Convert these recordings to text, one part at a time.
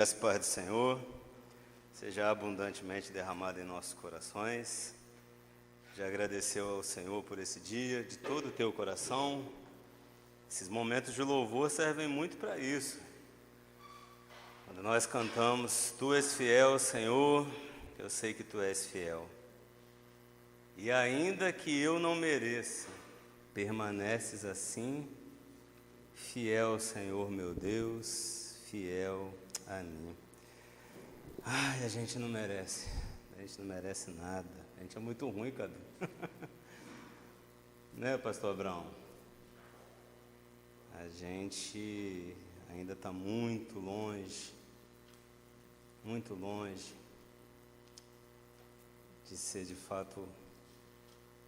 Graças e paz do Senhor seja abundantemente derramada em nossos corações. Já agradeceu ao Senhor por esse dia, de todo o teu coração. Esses momentos de louvor servem muito para isso. Quando nós cantamos, Tu és fiel, Senhor, eu sei que Tu és fiel. E ainda que eu não mereça, permaneces assim, fiel, Senhor meu Deus, fiel a mim. Ai, a gente não merece nada, a gente é muito ruim, Cadu. Né, pastor Abraão? A gente ainda está muito longe de ser de fato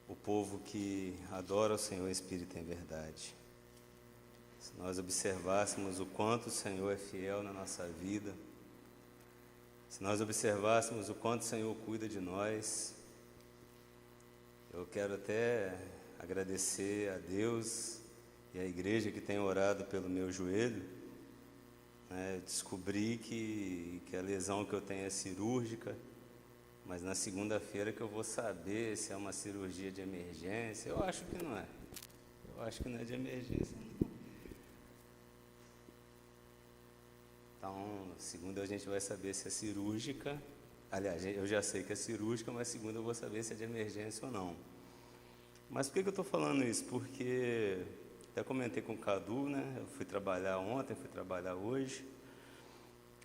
o povo que adora o Senhor Espírito em verdade. Se nós observássemos o quanto o Senhor é fiel na nossa vida, se nós observássemos o quanto o Senhor cuida de nós, eu quero até agradecer a Deus e a igreja que tem orado pelo meu joelho. Descobri que a lesão que eu tenho é cirúrgica, mas na segunda-feira que eu vou saber se é uma cirurgia de emergência. Eu acho que não é. Eu acho que não é de emergência, não. Então, segunda a gente vai saber se é cirúrgica. Aliás, eu já sei que é cirúrgica, mas segunda eu vou saber se é de emergência ou não. Mas por que eu estou falando isso? Porque até comentei com o Cadu, né? Eu fui trabalhar ontem, fui trabalhar hoje.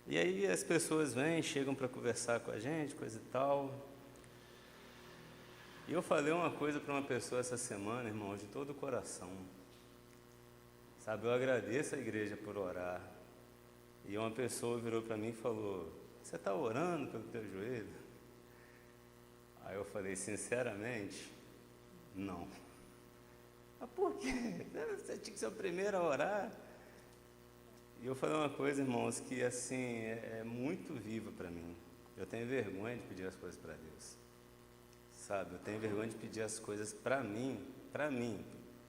E aí as pessoas vêm, chegam para conversar com a gente, coisa e tal. E eu falei uma coisa para uma pessoa essa semana, irmão, de todo o coração. Sabe, eu agradeço a igreja por orar. E uma pessoa virou para mim e falou: você está orando pelo teu joelho? Aí eu falei, sinceramente, não. Mas por quê? Você tinha que ser o primeiro a orar. E eu falei uma coisa, irmãos, que assim, é muito viva para mim. Eu tenho vergonha de pedir as coisas para Deus. Sabe, eu tenho vergonha de pedir as coisas para mim, para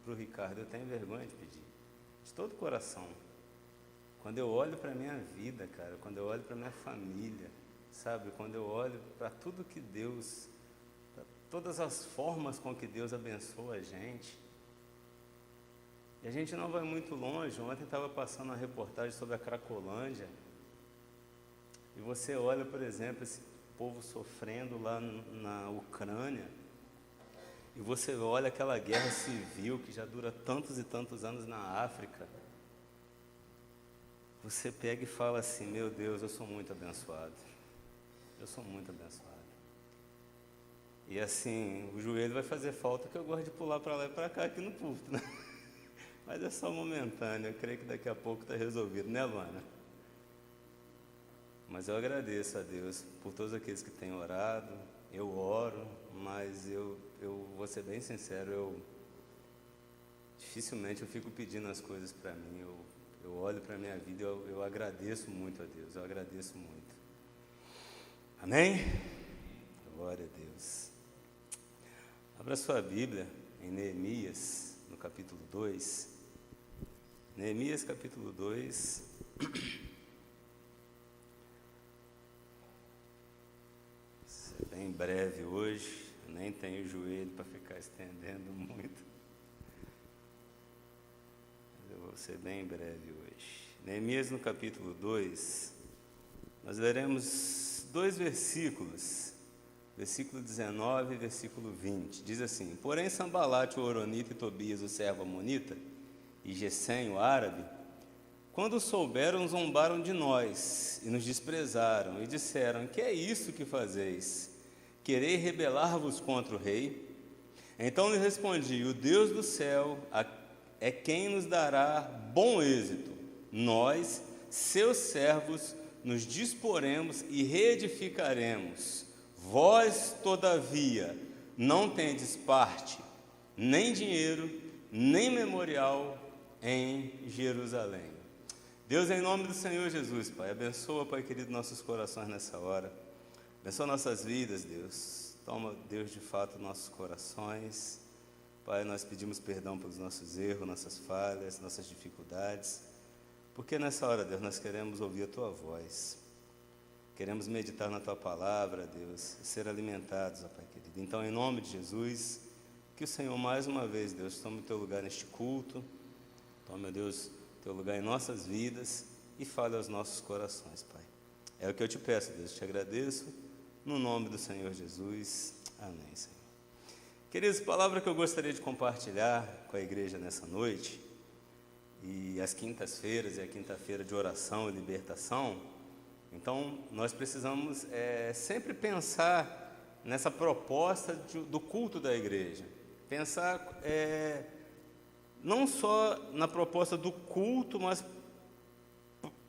o Ricardo, eu tenho vergonha de pedir. De todo o coração. Quando eu olho para a minha vida, cara, quando eu olho para a minha família, sabe, quando eu olho para tudo que Deus, para todas as formas com que Deus abençoa a gente, e a gente não vai muito longe. Ontem estava passando uma reportagem sobre a Cracolândia, e você olha, por exemplo, esse povo sofrendo lá na Ucrânia, e você olha aquela guerra civil que já dura tantos e tantos anos na África. Você pega e fala assim: meu Deus, eu sou muito abençoado. Eu sou muito abençoado. E assim, o joelho vai fazer falta, que eu gosto de pular para lá e para cá aqui no púlpito, né? Mas é só momentâneo, eu creio que daqui a pouco está resolvido, né, Luana? Mas eu agradeço a Deus por todos aqueles que têm orado. Eu oro, mas eu vou ser bem sincero, dificilmente eu fico pedindo as coisas para mim. Eu olho para a minha vida, eu agradeço muito a Deus, eu agradeço muito. Amém? Glória a Deus. Abra sua Bíblia em Neemias, no capítulo 2. Neemias, capítulo 2. Vou ser bem breve hoje, eu nem tenho joelho para ficar estendendo muito. Vou ser bem breve hoje. Neemias, no capítulo 2, nós leremos 2 versículos, versículo 19 e versículo 20. Diz assim: porém Sambalate, o horonita, e Tobias, o servo amonita, e Gesem, o árabe, quando souberam, zombaram de nós e nos desprezaram, e disseram: que é isso que fazeis? Querei rebelar-vos contra o rei? Então lhe respondi: o Deus do céu é quem nos dará bom êxito. Nós, seus servos, nos disporemos e reedificaremos. Vós, todavia, não tendes parte, nem dinheiro, nem memorial em Jerusalém. Deus, em nome do Senhor Jesus, Pai, abençoa, Pai querido, nossos corações nessa hora. Abençoa nossas vidas, Deus. Toma, Deus, de fato, nossos corações. Pai, nós pedimos perdão pelos nossos erros, nossas falhas, nossas dificuldades, porque nessa hora, Deus, nós queremos ouvir a Tua voz. Queremos meditar na Tua palavra, Deus, e ser alimentados, ó Pai querido. Então, em nome de Jesus, que o Senhor, mais uma vez, Deus, tome o Teu lugar neste culto, tome, ó Deus, o Teu lugar em nossas vidas e fale aos nossos corações, Pai. É o que eu te peço, Deus, te agradeço, no nome do Senhor Jesus. Amém, Senhor. Queridos, a palavra que eu gostaria de compartilhar com a igreja nessa noite, e as quintas-feiras e a quinta-feira de oração e libertação, então nós precisamos sempre pensar nessa proposta do culto da igreja. Pensar não só na proposta do culto, mas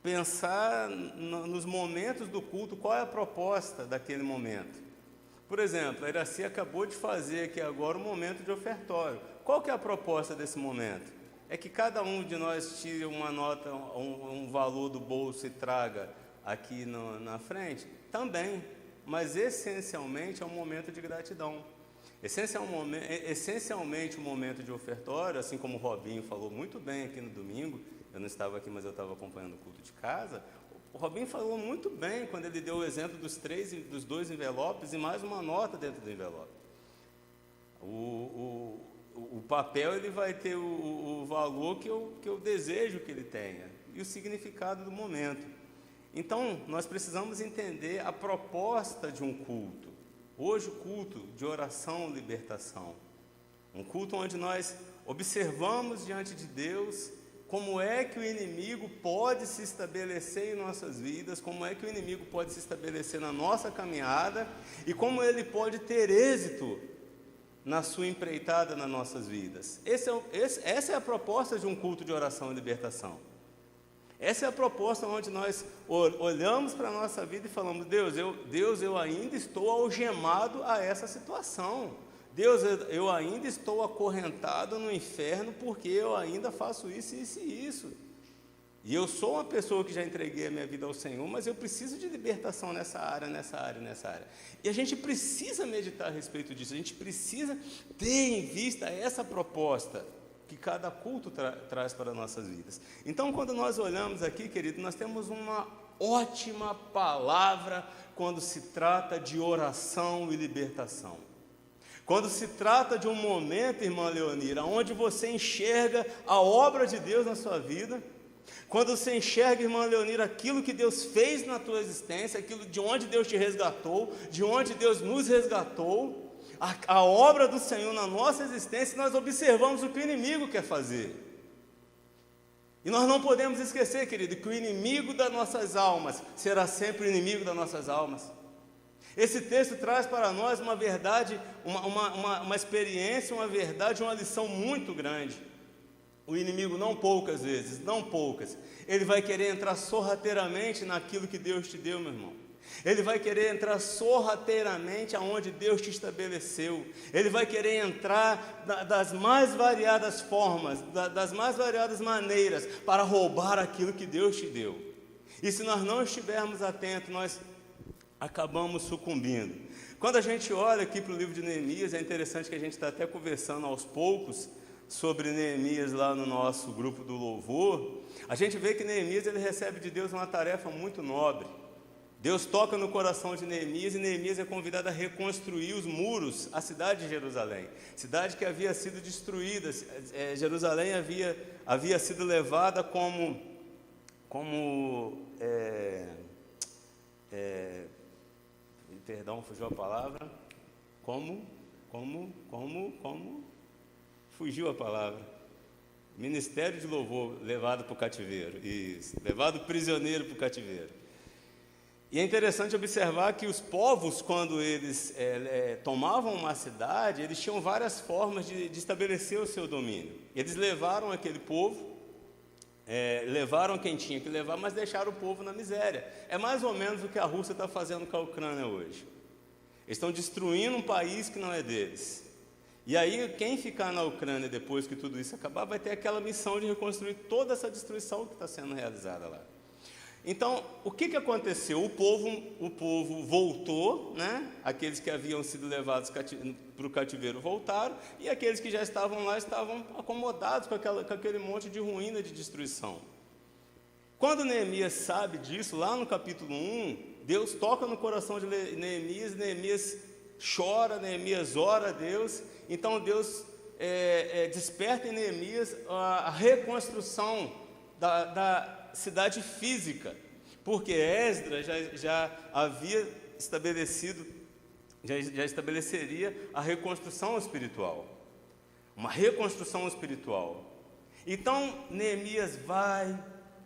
pensar nos momentos do culto, qual é a proposta daquele momento. Por exemplo, a Iraci acabou de fazer aqui agora um momento de ofertório. Qual que é a proposta desse momento? É que cada um de nós tire uma nota, um valor do bolso e traga aqui na frente? Também, mas essencialmente é um momento de gratidão. Essencialmente um momento de ofertório, assim como o Robinho falou muito bem aqui no domingo, eu não estava aqui, mas eu estava acompanhando o culto de casa. O Robinho falou muito bem quando ele deu o exemplo dos 2 envelopes e mais uma nota dentro do envelope. O papel ele vai ter o valor que eu desejo que ele tenha e o significado do momento. Então, nós precisamos entender a proposta de um culto. Hoje, o culto de oração e libertação. Um culto onde nós observamos diante de Deus como é que o inimigo pode se estabelecer em nossas vidas, como é que o inimigo pode se estabelecer na nossa caminhada e como ele pode ter êxito na sua empreitada nas nossas vidas. Essa é a proposta de um culto de oração e libertação. Essa é a proposta onde nós olhamos para a nossa vida e falamos: Deus, eu ainda estou algemado a essa situação. Deus, eu ainda estou acorrentado no inferno porque eu ainda faço isso, isso e isso. E eu sou uma pessoa que já entreguei a minha vida ao Senhor, mas eu preciso de libertação nessa área. E a gente precisa meditar a respeito disso, a gente precisa ter em vista essa proposta que cada culto traz para nossas vidas. Então, quando nós olhamos aqui, querido, nós temos uma ótima palavra quando se trata de oração e libertação. Quando se trata de um momento, irmã Leonira, onde você enxerga a obra de Deus na sua vida, quando você enxerga, irmã Leonira, aquilo que Deus fez na tua existência, aquilo de onde Deus te resgatou, de onde Deus nos resgatou, a obra do Senhor na nossa existência, nós observamos o que o inimigo quer fazer. E nós não podemos esquecer, querido, que o inimigo das nossas almas será sempre o inimigo das nossas almas. Esse texto traz para nós uma verdade, uma experiência, uma verdade, uma lição muito grande. O inimigo, não poucas vezes, ele vai querer entrar sorrateiramente naquilo que Deus te deu, meu irmão. Ele vai querer entrar sorrateiramente aonde Deus te estabeleceu. Ele vai querer entrar das mais variadas formas, das mais variadas maneiras, para roubar aquilo que Deus te deu. E se nós não estivermos atentos, nós acabamos sucumbindo. Quando a gente olha aqui para o livro de Neemias, é interessante que a gente está até conversando aos poucos sobre Neemias lá no nosso grupo do louvor. A gente vê que Neemias ele recebe de Deus uma tarefa muito nobre. Deus toca no coração de Neemias e Neemias é convidado a reconstruir os muros, a cidade de Jerusalém, cidade que havia sido destruída. Jerusalém havia sido levada perdão, fugiu a palavra, fugiu a palavra, ministério de louvor levado para o cativeiro, isso, levado prisioneiro para o cativeiro. E é interessante observar que os povos, quando eles tomavam uma cidade, eles tinham várias formas de estabelecer o seu domínio. Eles levaram aquele povo, levaram quem tinha que levar, mas deixaram o povo na miséria. É mais ou menos o que a Rússia está fazendo com a Ucrânia hoje. Eles estão destruindo um país que não é deles. E aí, quem ficar na Ucrânia depois que tudo isso acabar, vai ter aquela missão de reconstruir toda essa destruição que está sendo realizada lá. Então, o que aconteceu? O povo voltou, né? Aqueles que haviam sido levados para o cativeiro voltaram, e aqueles que já estavam lá estavam acomodados com aquele monte de ruína, de destruição. Quando Neemias sabe disso, lá no capítulo 1, Deus toca no coração de Neemias, Neemias chora, Neemias ora a Deus, então Deus desperta em Neemias a reconstrução da cidade física, porque Esdras já havia estabelecido, já estabeleceria a reconstrução espiritual, uma reconstrução espiritual. Então Neemias vai,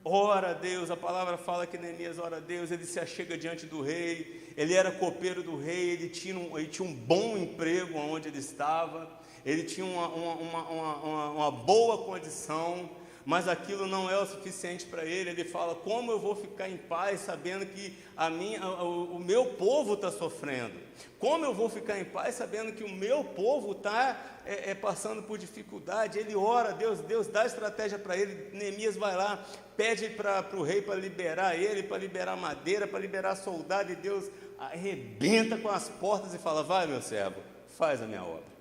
ora a Deus, a palavra fala que Neemias ora a Deus, ele se achega diante do rei, ele era copeiro do rei, ele tinha um bom emprego onde ele estava, ele tinha uma boa condição, mas aquilo não é o suficiente para ele. Ele fala: como eu vou ficar em paz sabendo que o meu povo está sofrendo? Como eu vou ficar em paz sabendo que o meu povo está passando por dificuldade? Ele ora a Deus, Deus dá estratégia para ele. Neemias vai lá, pede para o rei para liberar ele, para liberar madeira, para liberar soldado, e Deus arrebenta com as portas e fala: vai, meu servo, faz a minha obra.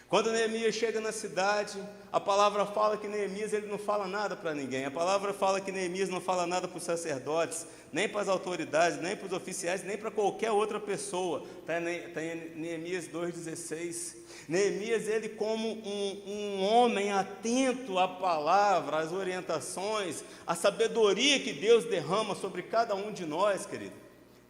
Quando Neemias chega na cidade, a palavra fala que Neemias ele não fala nada para ninguém. A palavra fala que Neemias não fala nada para os sacerdotes, nem para as autoridades, nem para os oficiais, nem para qualquer outra pessoa. Está em Neemias 2,16. Neemias, ele como um homem atento à palavra, às orientações, à sabedoria que Deus derrama sobre cada um de nós, querido.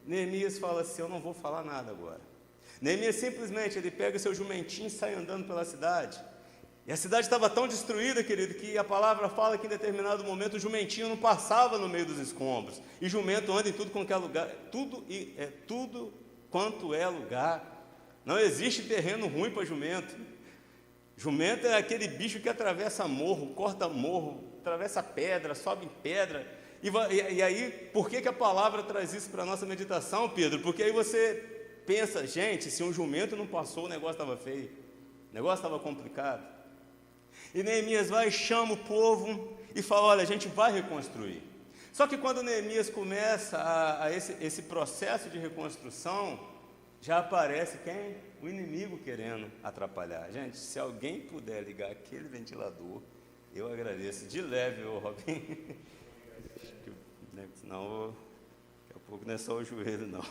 Neemias fala assim: eu não vou falar nada agora. Neemias simplesmente, ele pega o seu jumentinho e sai andando pela cidade. E a cidade estava tão destruída, querido, que a palavra fala que em determinado momento o jumentinho não passava no meio dos escombros. E jumento anda em tudo quanto é lugar, tudo quanto é lugar. Não existe terreno ruim para jumento. Jumento é aquele bicho que atravessa morro, corta morro, atravessa pedra, sobe em pedra. E aí, por que a palavra traz isso para a nossa meditação, Pedro? Porque aí você pensa: gente, se um jumento não passou, o negócio estava feio, o negócio estava complicado. E Neemias vai, chama o povo e fala: olha, a gente vai reconstruir. Só que quando Neemias começa esse processo de reconstrução, já aparece quem? O inimigo querendo atrapalhar. Gente, se alguém puder ligar aquele ventilador, eu agradeço. De leve, ô Robin. Senão, daqui a pouco não é só o joelho, não.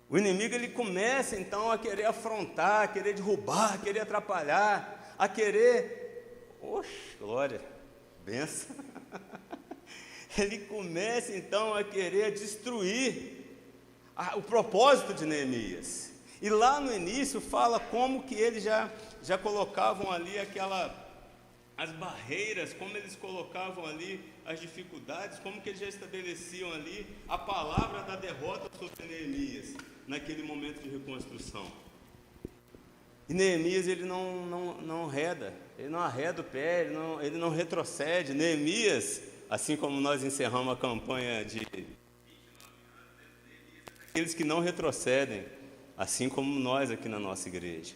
O inimigo, ele começa então a querer afrontar, a querer derrubar, a querer atrapalhar, a querer... Oxe, glória, benção. Ele começa então a querer destruir o propósito de Neemias. E lá no início fala como que eles já colocavam ali as barreiras, como eles colocavam ali as dificuldades, como que eles já estabeleciam ali a palavra da derrota sobre Neemias, naquele momento de reconstrução. E Neemias, ele não arreda, ele não arreda o pé, ele não retrocede. Neemias, assim como nós encerramos a campanha de aqueles que não retrocedem, assim como nós aqui na nossa igreja.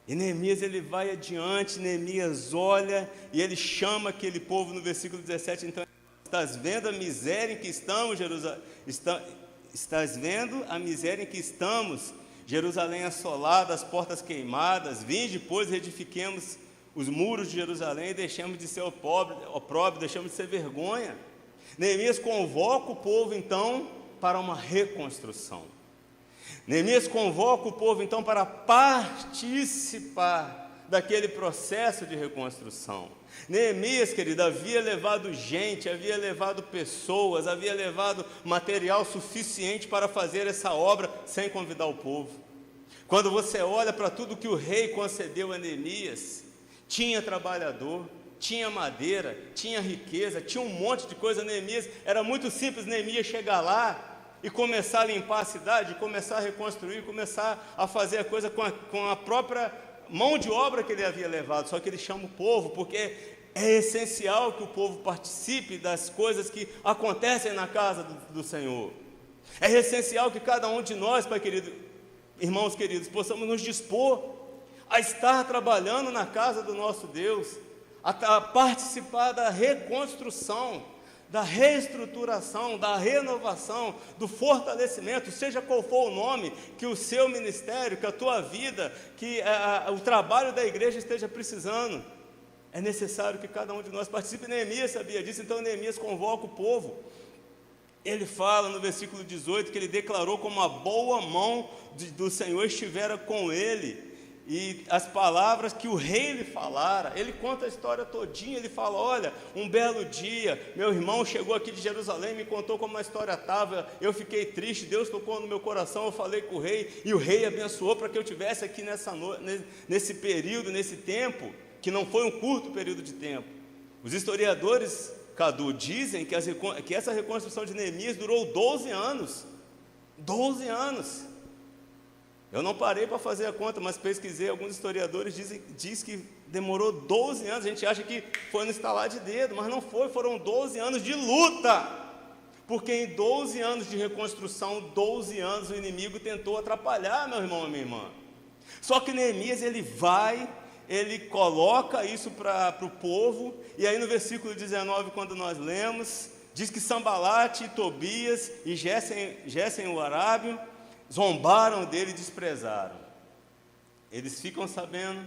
E Neemias, ele vai adiante, Neemias olha e ele chama aquele povo no versículo 17, então: estás vendo a miséria em que estamos, Jerusalém? Estás vendo a miséria em que estamos, Jerusalém assolada, as portas queimadas? Vinde, pois, reedifiquemos os muros de Jerusalém e deixemos de ser opróbrio, deixemos de ser vergonha. Neemias convoca o povo então para uma reconstrução. Neemias convoca o povo então para participar daquele processo de reconstrução. Neemias, querido, havia levado gente, havia levado pessoas, havia levado material suficiente para fazer essa obra sem convidar o povo. Quando você olha para tudo que o rei concedeu a Neemias, tinha trabalhador, tinha madeira, tinha riqueza, tinha um monte de coisa. Neemias, era muito simples Neemias chegar lá e começar a limpar a cidade, começar a reconstruir, começar a fazer a coisa com a própria mão de obra que ele havia levado. Só que ele chama o povo, porque é essencial que o povo participe das coisas que acontecem na casa do Senhor. É essencial que cada um de nós, Pai querido, irmãos queridos, possamos nos dispor a estar trabalhando na casa do nosso Deus, a participar da reconstrução, da reestruturação, da renovação, do fortalecimento, seja qual for o nome que o seu ministério, que a tua vida, que o trabalho da igreja esteja precisando. É necessário que cada um de nós participe. Neemias sabia disso, então Neemias convoca o povo. Ele fala no versículo 18 que ele declarou como a boa mão do Senhor estivera com ele, e as palavras que o rei lhe falara. Ele conta a história todinha. Ele fala: olha, um belo dia, meu irmão chegou aqui de Jerusalém, me contou como a história estava, eu fiquei triste, Deus tocou no meu coração, eu falei com o rei, e o rei abençoou para que eu estivesse aqui nesse período, nesse tempo, que não foi um curto período de tempo. Os historiadores, Cadu, dizem que essa reconstrução de Neemias durou 12 anos. 12 anos. Eu não parei para fazer a conta, mas pesquisei. Alguns historiadores dizem que demorou 12 anos. A gente acha que foi no estalar de dedo, mas não foi. Foram 12 anos de luta. Porque em 12 anos de reconstrução, 12 anos o inimigo tentou atrapalhar, meu irmão e minha irmã. Só que Neemias, ele coloca isso para o povo. E aí no versículo 19, quando nós lemos, diz que Sambalate, Tobias e Gessem o arábio zombaram dele e desprezaram. Eles ficam sabendo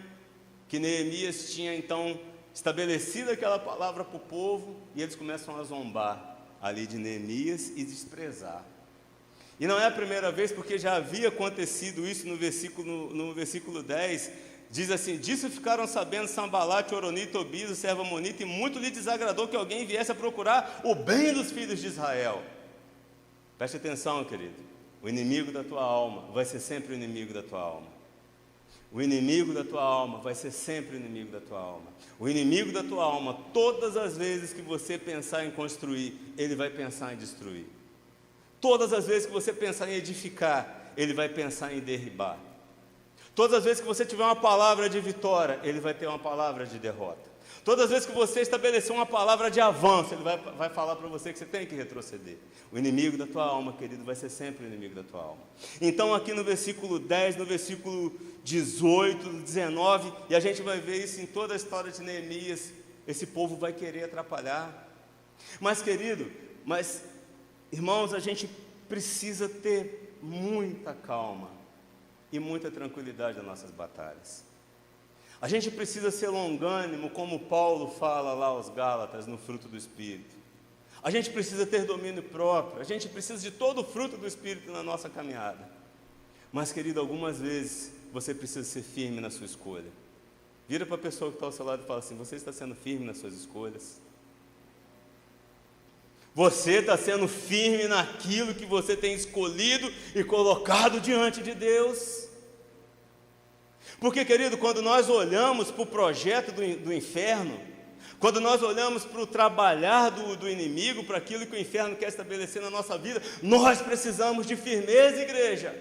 que Neemias tinha então estabelecido aquela palavra para o povo, e eles começam a zombar ali de Neemias e desprezar. E não é a primeira vez, porque já havia acontecido isso no versículo 10. Diz assim: disso ficaram sabendo Sambalate, Oroni, Tobias, o servo amonita, e muito lhe desagradou que alguém viesse a procurar o bem dos filhos de Israel. Preste atenção, querido. O inimigo da tua alma vai ser sempre o inimigo da tua alma. O inimigo da tua alma vai ser sempre o inimigo da tua alma. O inimigo da tua alma, todas as vezes que você pensar em construir, ele vai pensar em destruir. Todas as vezes que você pensar em edificar, ele vai pensar em derribar. Todas as vezes que você tiver uma palavra de vitória, ele vai ter uma palavra de derrota. Todas as vezes que você estabelecer uma palavra de avanço, ele vai falar para você que você tem que retroceder. O inimigo da tua alma, querido, vai ser sempre o inimigo da tua alma. Então aqui no versículo 10, no versículo 18, 19, e a gente vai ver isso em toda a história de Neemias, esse povo vai querer atrapalhar. Mas, querido, irmãos, a gente precisa ter muita calma e muita tranquilidade nas nossas batalhas. A gente precisa ser longânimo, como Paulo fala lá aos Gálatas, no fruto do Espírito. A gente precisa ter domínio próprio, a gente precisa de todo o fruto do Espírito na nossa caminhada. Mas, querido, algumas vezes você precisa ser firme na sua escolha. Vira para a pessoa que está ao seu lado e fala assim: você está sendo firme nas suas escolhas? Você está sendo firme naquilo que você tem escolhido e colocado diante de Deus? Porque, querido, quando nós olhamos para o projeto do inferno, quando nós olhamos para o trabalhar do inimigo, para aquilo que o inferno quer estabelecer na nossa vida, nós precisamos de firmeza, igreja.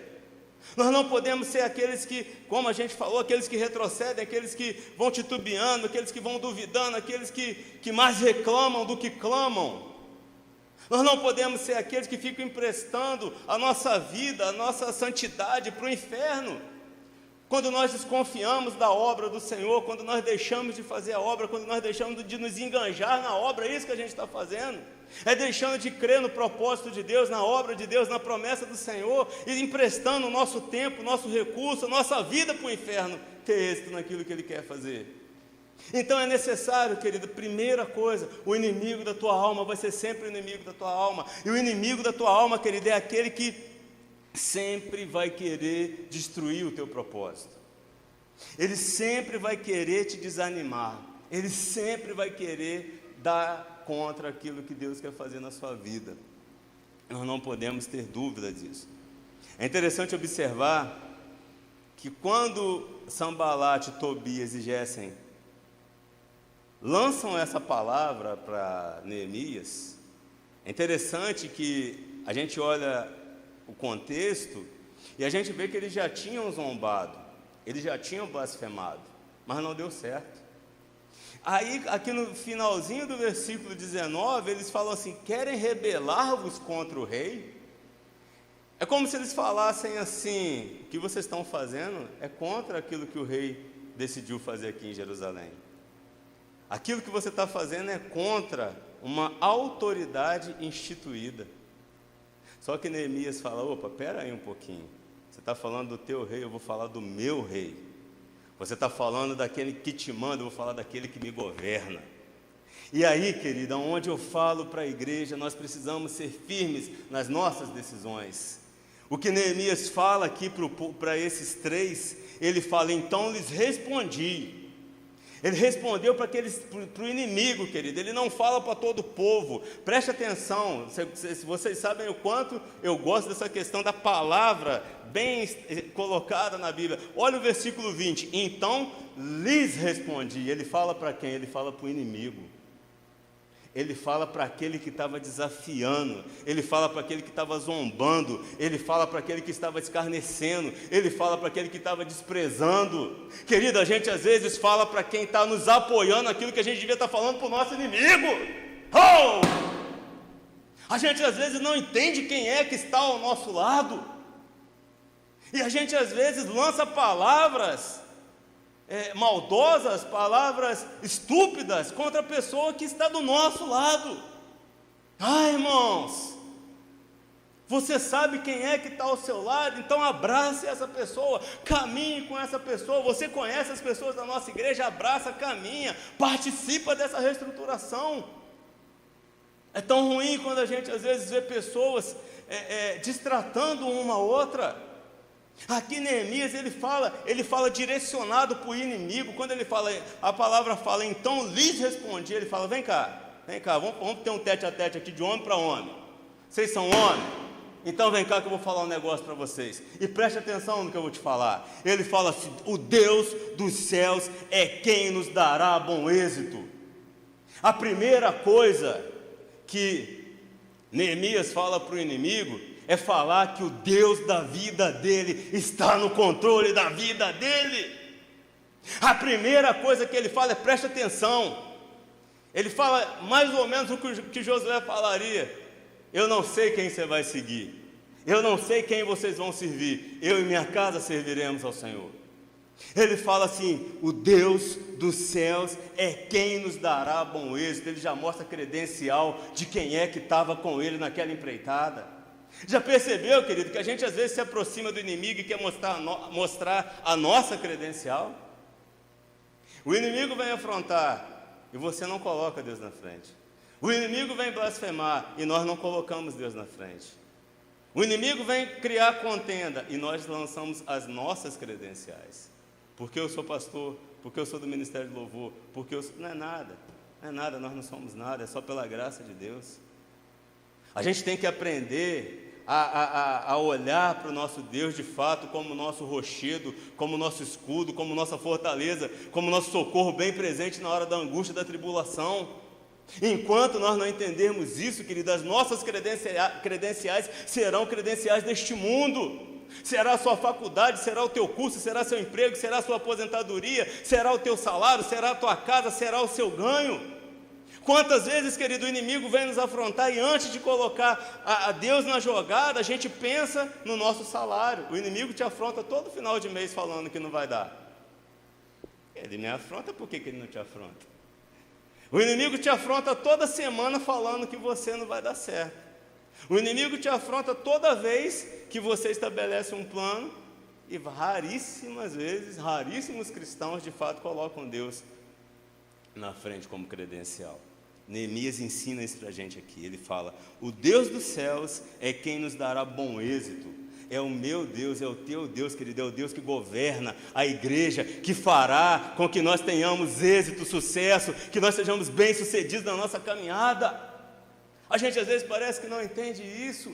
Nós não podemos ser aqueles que, como a gente falou, aqueles que retrocedem, aqueles que vão titubeando, aqueles que vão duvidando, aqueles que mais reclamam do que clamam. Nós não podemos ser aqueles que ficam emprestando a nossa vida, a nossa santidade para o inferno. Quando nós desconfiamos da obra do Senhor, quando nós deixamos de fazer a obra, quando nós deixamos de nos enganjar na obra, é isso que a gente está fazendo. É deixando de crer no propósito de Deus, na obra de Deus, na promessa do Senhor, e emprestando o nosso tempo, o nosso recurso, a nossa vida para o inferno, ter êxito naquilo que Ele quer fazer. Então é necessário, querido, primeira coisa, o inimigo da tua alma vai ser sempre o inimigo da tua alma. E o inimigo da tua alma, querido, é aquele que sempre vai querer destruir o teu propósito. Ele sempre vai querer te desanimar. Ele sempre vai querer dar contra aquilo que Deus quer fazer na sua vida. Nós não podemos ter dúvida disso. É interessante observar que quando Sambalate, Tobias e Gessem lançam essa palavra para Neemias, é interessante que a gente olha o contexto e a gente vê que eles já tinham zombado, eles já tinham blasfemado, mas não deu certo. Aí, aqui no finalzinho do versículo 19, eles falam assim: querem rebelar-vos contra o rei? É como se eles falassem assim: o que vocês estão fazendo é contra aquilo que o rei decidiu fazer aqui em Jerusalém. Aquilo que você está fazendo é contra uma autoridade instituída. Só que Neemias fala: opa, espera aí um pouquinho. Você está falando do teu rei, eu vou falar do meu rei. Você está falando daquele que te manda, eu vou falar daquele que me governa. E aí, querida, onde eu falo para a igreja, nós precisamos ser firmes nas nossas decisões. O que Neemias fala aqui para esses três, ele fala, então lhes respondi. Ele respondeu para o inimigo, querido. Ele não fala para todo o povo. Preste atenção, vocês sabem o quanto eu gosto dessa questão da palavra bem colocada na Bíblia. Olha o versículo 20. Então lhes respondi. Ele fala para quem? Ele fala para o inimigo. Ele fala para aquele que estava desafiando, ele fala para aquele que estava zombando, ele fala para aquele que estava escarnecendo, ele fala para aquele que estava desprezando. Querido, a gente às vezes fala para quem está nos apoiando aquilo que a gente devia estar falando para o nosso inimigo. Oh! A gente às vezes não entende quem é que está ao nosso lado, e a gente às vezes lança palavras maldosas, palavras estúpidas contra a pessoa que está do nosso lado. Irmãos, você sabe quem é que está ao seu lado, então abrace essa pessoa, caminhe com essa pessoa. Você conhece as pessoas da nossa igreja, abraça, caminha, participa dessa reestruturação. É tão ruim quando a gente às vezes vê pessoas destratando uma a outra. Aqui Neemias ele fala direcionado para o inimigo. Quando ele fala, a palavra fala, então lhes respondi, ele fala, vem cá, vamos ter um tete a tete aqui de homem para homem. Vocês são homens? Então vem cá que eu vou falar um negócio para vocês. E preste atenção no que eu vou te falar. Ele fala assim, o Deus dos céus é quem nos dará bom êxito. A primeira coisa que Neemias fala para o inimigo é falar que o Deus da vida dele está no controle da vida dele. A primeira coisa que ele fala é, preste atenção, ele fala mais ou menos o que Josué falaria: eu não sei quem você vai seguir, eu não sei quem vocês vão servir, eu e minha casa serviremos ao Senhor. Ele fala assim, o Deus dos céus é quem nos dará bom êxito. Ele já mostra credencial de quem é que estava com ele naquela empreitada. Já percebeu, querido, que a gente às vezes se aproxima do inimigo e quer mostrar a nossa credencial? O inimigo vem afrontar e você não coloca Deus na frente. O inimigo vem blasfemar e nós não colocamos Deus na frente. O inimigo vem criar contenda e nós lançamos as nossas credenciais. Porque eu sou pastor, porque eu sou do Ministério de Louvor, porque eu sou... Não é nada, nós não somos nada, é só pela graça de Deus. A gente tem que aprender a olhar para o nosso Deus de fato como nosso rochedo, como nosso escudo, como nossa fortaleza, como nosso socorro bem presente na hora da angústia e da tribulação. Enquanto nós não entendermos isso, querido, as nossas credenciais serão credenciais deste mundo. Será a sua faculdade, será o teu curso, será seu emprego, será a sua aposentadoria, será o teu salário, será a tua casa, será o seu ganho. Quantas vezes, querido, o inimigo vem nos afrontar e antes de colocar a Deus na jogada, a gente pensa no nosso salário. O inimigo te afronta todo final de mês falando que não vai dar. Ele me afronta, por que ele não te afronta? O inimigo te afronta toda semana falando que você não vai dar certo. O inimigo te afronta toda vez que você estabelece um plano e raríssimas vezes, raríssimos cristãos de fato colocam Deus na frente como credencial. Neemias ensina isso para a gente aqui. Ele fala, o Deus dos céus é quem nos dará bom êxito. É o meu Deus, é o teu Deus, querido, é o Deus que governa a igreja, que fará com que nós tenhamos êxito, sucesso, que nós sejamos bem-sucedidos na nossa caminhada. A gente às vezes parece que não entende isso,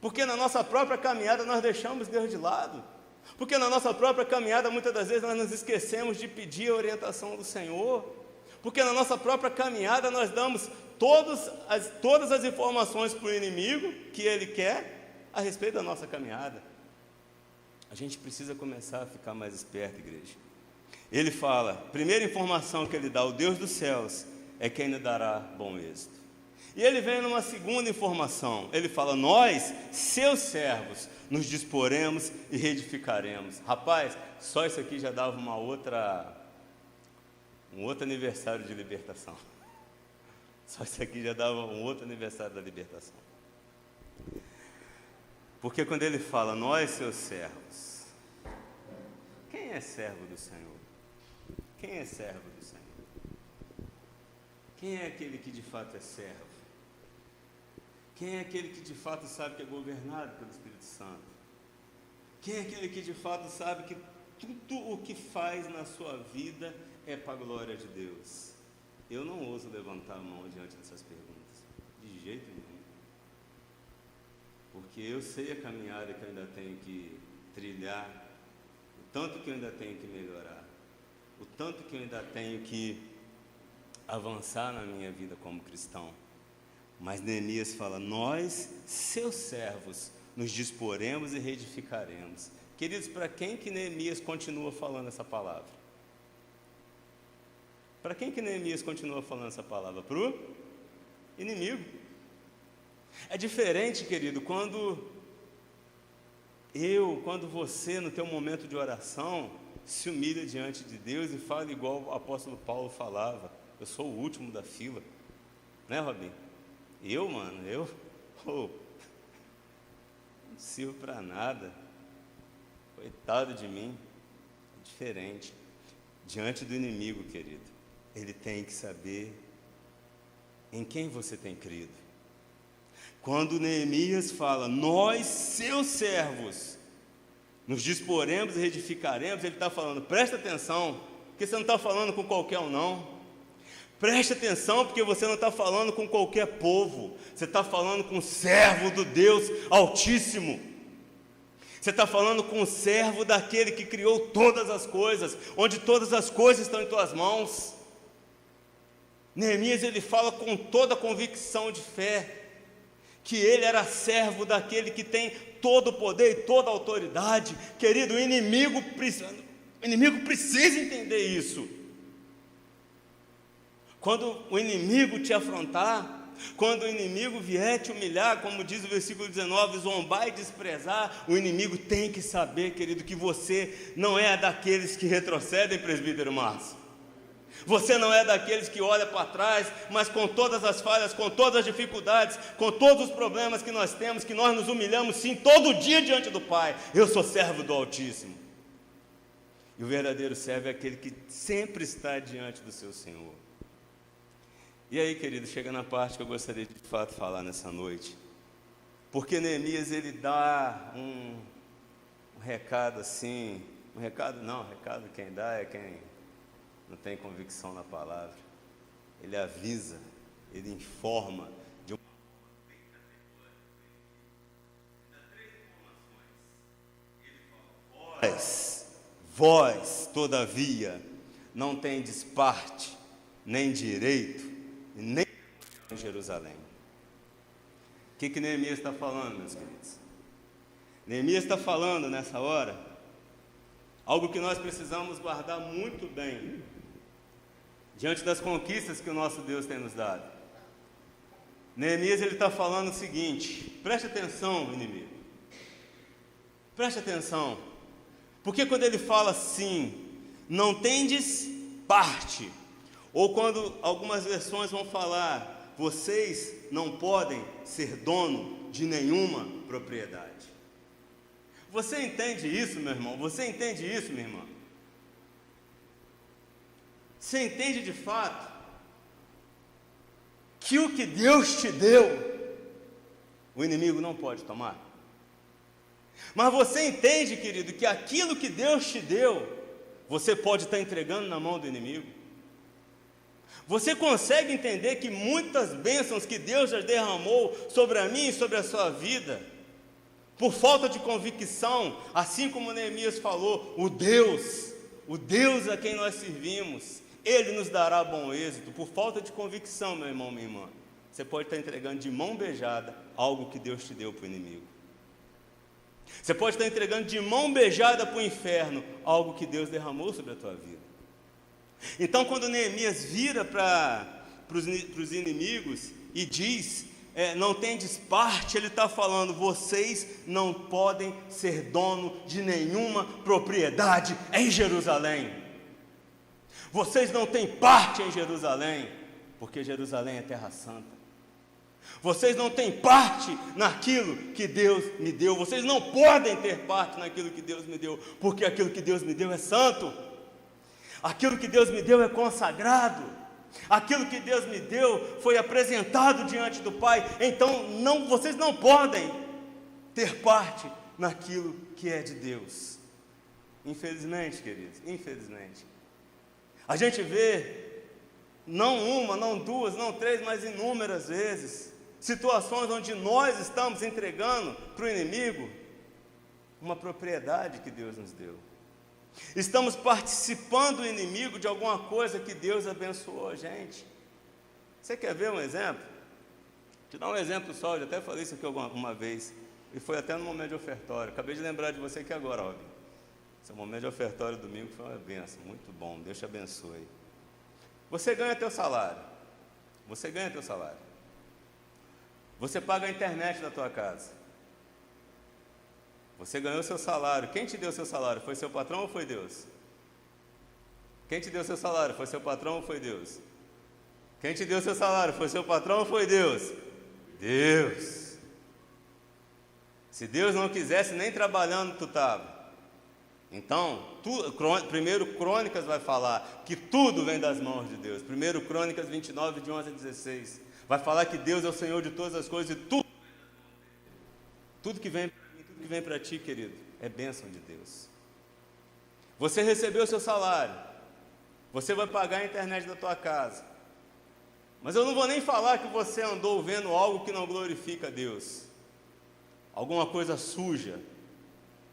porque na nossa própria caminhada nós deixamos Deus de lado, porque na nossa própria caminhada muitas das vezes nós nos esquecemos de pedir a orientação do Senhor, porque na nossa própria caminhada nós damos todas as informações para o inimigo que ele quer a respeito da nossa caminhada. A gente precisa começar a ficar mais esperto, igreja. Ele fala, primeira informação que ele dá, o Deus dos céus é quem nos dará bom êxito. E ele vem numa segunda informação, ele fala, nós, seus servos, nos disporemos e reedificaremos. Rapaz, só isso aqui já dava um outro aniversário de libertação. Só isso aqui já dava um outro aniversário da libertação. Porque quando ele fala, nós, seus servos, quem quem é servo do Senhor? Quem é servo do Senhor? Quem é aquele que de fato é servo? Quem é aquele que de fato sabe que é governado pelo Espírito Santo? Quem é aquele que de fato sabe que tudo o que faz na sua vida é para a glória de Deus? Eu não ouso levantar a mão diante dessas perguntas, de jeito nenhum. Porque eu sei a caminhada que eu ainda tenho que trilhar, o tanto que eu ainda tenho que melhorar, o tanto que eu ainda tenho que avançar na minha vida como cristão. Mas Neemias fala: nós, seus servos, nos disporemos e reedificaremos. Queridos, para quem que Neemias continua falando essa palavra? Para quem que Neemias continua falando essa palavra? Para o inimigo. É diferente, querido, quando você, no teu momento de oração, se humilha diante de Deus e fala igual o apóstolo Paulo falava: eu sou o último da fila. Né, Robinho? Eu não sirvo para nada. Coitado de mim. É diferente. Diante do inimigo, querido, ele tem que saber em quem você tem crido. Quando Neemias fala: nós, seus servos, nos disporemos e reedificaremos, ele está falando: presta atenção, porque você não está falando com qualquer um, não. Preste atenção, porque você não está falando com qualquer povo, você está falando com o servo do Deus Altíssimo. Você está falando com o servo daquele que criou todas as coisas, onde todas as coisas estão em tuas mãos. Neemias, ele fala com toda a convicção de fé, que ele era servo daquele que tem todo o poder e toda a autoridade. Querido, o inimigo precisa entender isso. Quando o inimigo te afrontar, quando o inimigo vier te humilhar, como diz o versículo 19, zombar e desprezar, o inimigo tem que saber, querido, que você não é daqueles que retrocedem, presbítero Márcio. Você não é daqueles que olha para trás, mas com todas as falhas, com todas as dificuldades, com todos os problemas que nós temos, que nós nos humilhamos sim, todo dia diante do Pai. Eu sou servo do Altíssimo. E o verdadeiro servo é aquele que sempre está diante do seu Senhor. E aí, querido, chega na parte que eu gostaria de fato falar nessa noite. Porque Neemias, ele dá um recado assim, recado quem dá é quem não tem convicção na palavra. Ele avisa, ele informa de uma forma bem categórica. Ele dá 3 informações. Ele fala: vós, todavia, não tendes parte, nem direito, nem em Jerusalém. O que Neemias está falando, meus queridos? Neemias está falando nessa hora algo que nós precisamos guardar muito bem diante das conquistas que o nosso Deus tem nos dado. Neemias, ele está falando o seguinte: preste atenção, inimigo, preste atenção, porque quando ele fala assim, não tendes parte, ou quando algumas versões vão falar, vocês não podem ser dono de nenhuma propriedade. Você entende isso, meu irmão? Você entende isso, minha irmã? Você entende de fato que o que Deus te deu, o inimigo não pode tomar? Mas você entende, querido, que aquilo que Deus te deu, você pode estar entregando na mão do inimigo? Você consegue entender que muitas bênçãos que Deus já derramou sobre a mim e sobre a sua vida, por falta de convicção, assim como Neemias falou, o Deus a quem nós servimos, Ele nos dará bom êxito. Por falta de convicção, meu irmão, minha irmã, você pode estar entregando de mão beijada algo que Deus te deu para o inimigo. Você pode estar entregando de mão beijada para o inferno algo que Deus derramou sobre a tua vida. Então, quando Neemias vira para os inimigos e diz, não tendes parte, ele está falando: vocês não podem ser dono de nenhuma propriedade em Jerusalém. Vocês não têm parte em Jerusalém, porque Jerusalém é terra santa. Vocês não têm parte naquilo que Deus me deu. Vocês não podem ter parte naquilo que Deus me deu, porque aquilo que Deus me deu é santo. Aquilo que Deus me deu é consagrado. Aquilo que Deus me deu foi apresentado diante do Pai. Então, vocês não podem ter parte naquilo que é de Deus. Infelizmente, queridos, infelizmente. A gente vê, não uma, não duas, não três, mas inúmeras vezes, situações onde nós estamos entregando para o inimigo uma propriedade que Deus nos deu. Estamos participando do inimigo de alguma coisa que Deus abençoou a gente. Você quer ver um exemplo? Te dar um exemplo só, eu já até falei isso aqui uma vez, e foi até no momento de ofertório. Acabei de lembrar de você aqui agora, Robin. Seu momento de ofertório domingo foi uma bênção, muito bom, Deus te abençoe. Você ganha teu salário. Você ganha teu salário. Você paga a internet da tua casa. Você ganhou seu salário. Quem te deu seu salário? Foi seu patrão ou foi Deus? Quem te deu seu salário? Foi seu patrão ou foi Deus? Quem te deu seu salário? Foi seu patrão ou foi Deus? Deus. Se Deus não quisesse, nem trabalhando tu estava. Então, primeiro Crônicas vai falar que tudo vem das mãos de Deus. Primeiro Crônicas 29, de 11 a 16. Vai falar que Deus é o Senhor de todas as coisas e tudo que vem para mim, tudo que vem para ti, querido, é bênção de Deus. Você recebeu o seu salário, você vai pagar a internet da tua casa, mas eu não vou nem falar que você andou vendo algo que não glorifica a Deus, alguma coisa suja.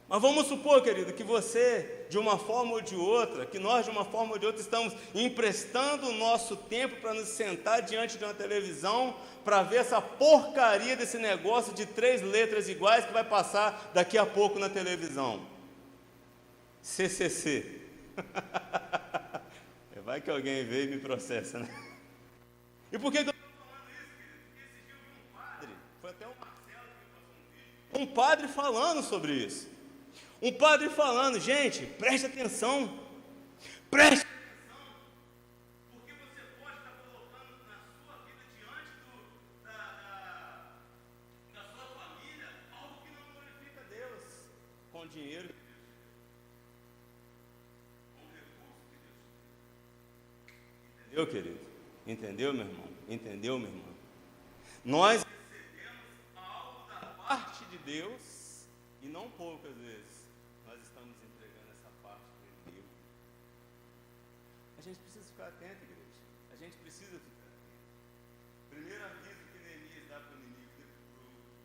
Mas vamos supor, querido, que você, de uma forma ou de outra, que nós, de uma forma ou de outra, estamos emprestando o nosso tempo para nos sentar diante de uma televisão, para ver essa porcaria desse negócio de 3 letras iguais que vai passar daqui a pouco na televisão. CCC. Vai que alguém veio e me processa, né? E por que eu estou falando isso, querido? Porque esse dia eu vi um padre, foi até o Marcelo que passou um vídeo, um padre falando sobre isso. Um padre falando, gente, preste atenção, porque você pode estar colocando na sua vida, diante da sua família, algo que não glorifica a Deus, com dinheiro, com recurso que Deus. Entendeu, querido? Entendeu, meu irmão? Entendeu, meu irmão? Nós recebemos algo da parte de Deus, e não poucas vezes nós estamos entregando essa parte para o inimigo. A gente precisa ficar atento, igreja. A gente precisa ficar atento. Primeiro aviso que Neemias dá para o inimigo,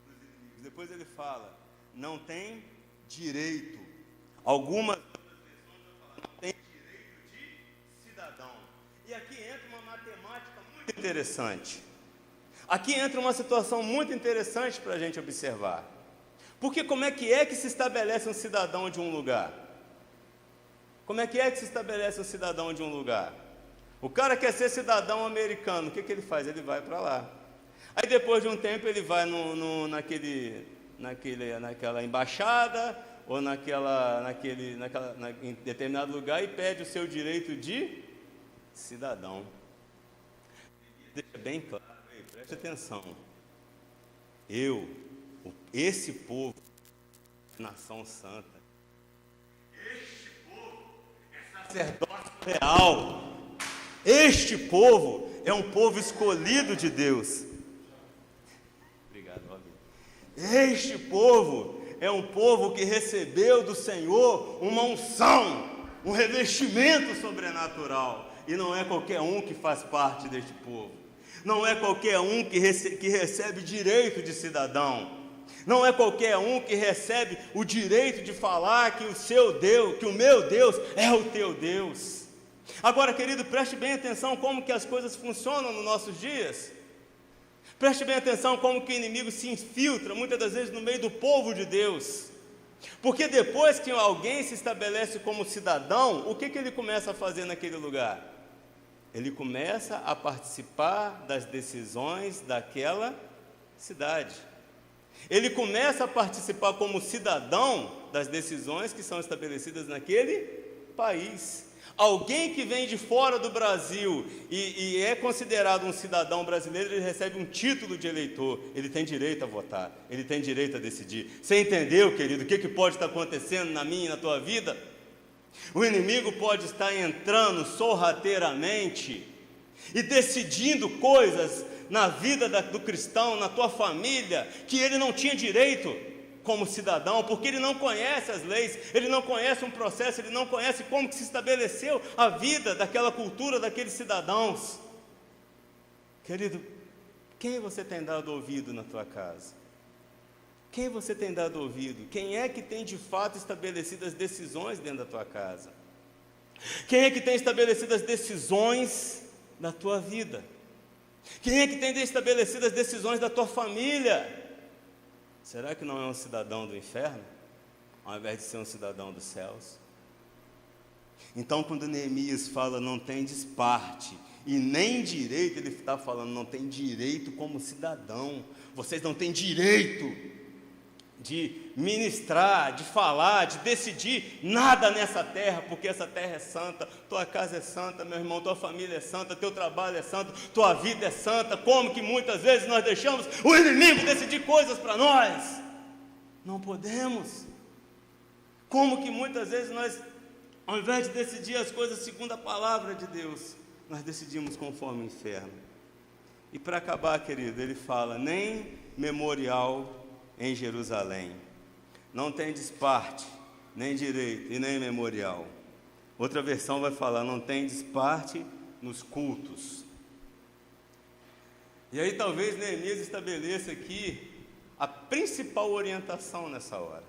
para os inimigos. Depois ele fala, não tem direito. Algumas outras versões vão falar, não tem direito de cidadão. E aqui entra uma matemática muito interessante. Aqui entra uma situação muito interessante para a gente observar. Porque como é que se estabelece um cidadão de um lugar? Como é que se estabelece um cidadão de um lugar? O cara quer ser cidadão americano, o que ele faz? Ele vai para lá. Aí depois de um tempo ele vai naquela embaixada, ou em determinado lugar e pede o seu direito de cidadão. Deixa bem claro, preste atenção. Esse povo, nação santa, este povo é sacerdócio real, este povo é um povo escolhido de Deus. Obrigado, Robin. Este povo é um povo que recebeu do Senhor uma unção, um revestimento sobrenatural, e não é qualquer um que faz parte deste povo, não é qualquer um que recebe direito de cidadão. Não é qualquer um que recebe o direito de falar que o seu Deus, que o meu Deus é o teu Deus. Agora, querido, preste bem atenção como que as coisas funcionam nos nossos dias. Preste bem atenção como que o inimigo se infiltra, muitas das vezes, no meio do povo de Deus. Porque depois que alguém se estabelece como cidadão, o que ele começa a fazer naquele lugar? Ele começa a participar das decisões daquela cidade. Ele começa a participar como cidadão das decisões que são estabelecidas naquele país. Alguém que vem de fora do Brasil e é considerado um cidadão brasileiro, ele recebe um título de eleitor, ele tem direito a votar, ele tem direito a decidir. Você entendeu, querido, o que pode estar acontecendo na minha e na tua vida? O inimigo pode estar entrando sorrateiramente e decidindo coisas na vida do cristão, na tua família, que ele não tinha direito como cidadão, porque ele não conhece as leis, ele não conhece um processo, ele não conhece como que se estabeleceu a vida daquela cultura, daqueles cidadãos. Querido, quem você tem dado ouvido na tua casa? Quem você tem dado ouvido? Quem é que tem de fato estabelecido as decisões dentro da tua casa? Quem é que tem estabelecido as decisões da tua vida? Quem é que tem estabelecido as decisões da tua família? Será que não é um cidadão do inferno, ao invés de ser um cidadão dos céus? Então, quando Neemias fala não tem parte e nem direito, ele está falando não tem direito como cidadão. Vocês não têm direito de ministrar, de falar, de decidir nada nessa terra, porque essa terra é santa, tua casa é santa, meu irmão, tua família é santa, teu trabalho é santo, tua vida é santa. Como que muitas vezes nós deixamos o inimigo decidir coisas para nós? Não podemos. Como que muitas vezes nós, ao invés de decidir as coisas segundo a palavra de Deus, nós decidimos conforme o inferno. E para acabar, querido, ele fala, nem memorial em Jerusalém, não tem parte, nem direito e nem memorial. Outra versão vai falar, não tem parte nos cultos. E aí talvez Neemias estabeleça aqui a principal orientação nessa hora.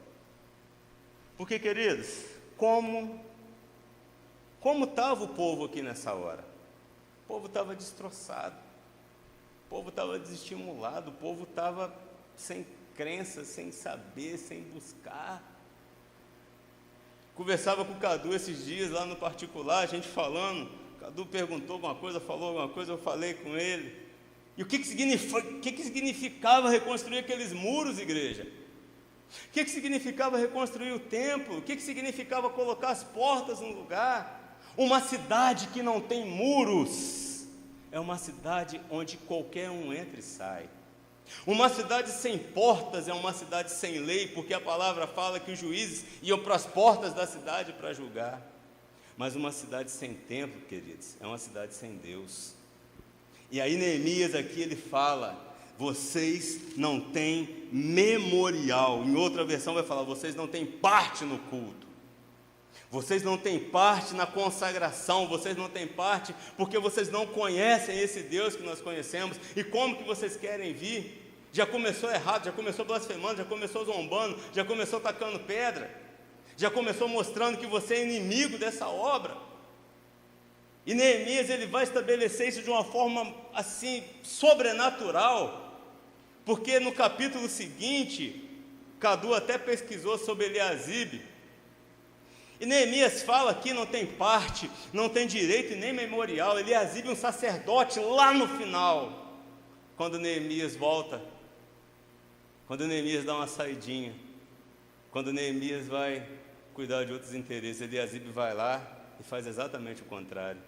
Porque, queridos, como estava o povo aqui nessa hora? O povo estava destroçado, o povo estava desestimulado, o povo estava sem crença, sem saber, sem buscar. Conversava com o Cadu esses dias lá no particular, a gente falando, o Cadu perguntou alguma coisa, falou alguma coisa, eu falei com ele. E o que significava reconstruir aqueles muros, igreja? O que significava reconstruir o templo? O que significava colocar as portas no lugar? Uma cidade que não tem muros é uma cidade onde qualquer um entra e sai. Uma cidade sem portas é uma cidade sem lei, porque a palavra fala que os juízes iam para as portas da cidade para julgar. Mas uma cidade sem templo, queridos, é uma cidade sem Deus. E aí Neemias aqui ele fala, vocês não têm memorial. Em outra versão vai falar, vocês não têm parte no culto. Vocês não têm parte na consagração, vocês não têm parte porque vocês não conhecem esse Deus que nós conhecemos. E como que vocês querem vir? Já começou errado, já começou blasfemando, já começou zombando, já começou tacando pedra, já começou mostrando que você é inimigo dessa obra. E Neemias ele vai estabelecer isso de uma forma assim sobrenatural, porque no capítulo seguinte, Cadu até pesquisou sobre Eliasibe. E Neemias fala aqui, não tem parte, não tem direito e nem memorial. Eliasibe um sacerdote lá no final, quando Neemias volta, quando Neemias dá uma saidinha, quando Neemias vai cuidar de outros interesses, Eliasibe vai lá e faz exatamente o contrário,